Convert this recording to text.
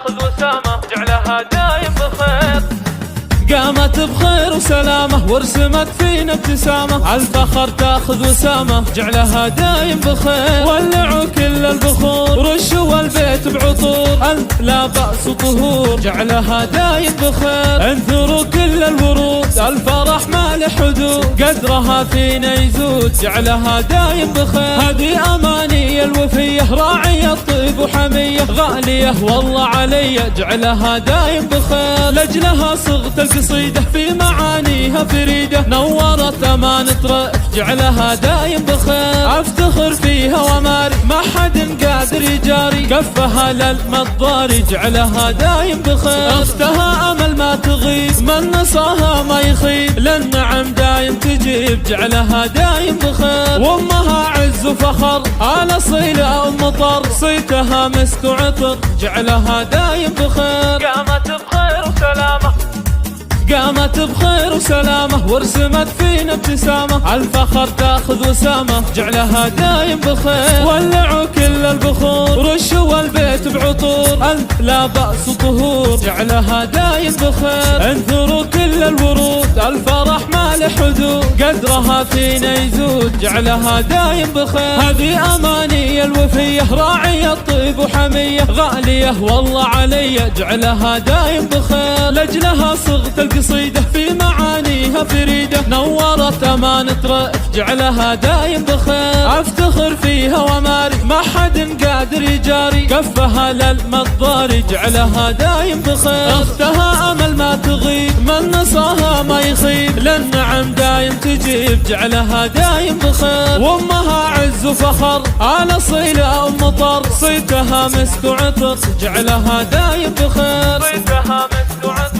تاخذ وسامة جعلها دايم بخير. قامت بخير وسلامة ورسمت فينا ابتسامة، الفخر تاخذ وسامة جعلها دايم بخير. ولعوا كل البخور رشوا البيت بعطور، لا بأس طهور جعلها دايم بخير. انثروا كل الورود الفرح ما له حدود، قدرها فينا يزود جعلها دايم بخير. هذه أماني الوفية راعية الطيب وحمية، غالية والله علي جعلها دايم بخير. لجلها صغت القصيدة في معانيها فريدة، نورت أمانة رأف جعلها دايم بخير. افتخر فيها وماري ما حد قادر يجاري، كفها للمضاري جعلها دايم بخير. اختها امل ما تغيب من نصاها ما يخيب، للنعم دايم تجيب جعلها دايم بخير. وامها عز وفخر على صيلة ام مطر، صيتها مسك وعطر جعلها دايم بخير. قامت بخير وسلامة قامت بخير وسلامة ورسمت فينا ابتسامة، الفخر تاخذ وسامة جعلها دايم بخير. ولعوا كل البخور رشوا البيت بعطور، لا بأس طهور جعلها دايم بخير. انثروا كل الورود الفرح ما له حدود، قدرها فينا يزود جعلها دايم بخير. هذه أماني الوفية راعية الطيب وحمية، غالية والله علي جعلها دايم بخير. لجلها صغت القصيدة في معانيها فريدة، نورت أمانة رأف جعلها دايم بخير. افتخر فيها وماري ما حد قادر يجاري، كفها للمضاري جعلها دايم بخير. اختها امل ما تغيب من نصاها ما يخيب، للنعم دايم تجيب جعلها دايم بخير. وامها عز وفخر على صيلة ام مطر، صيتها مسك وعطر جعلها دايم بخير. صيتها مسك وعطر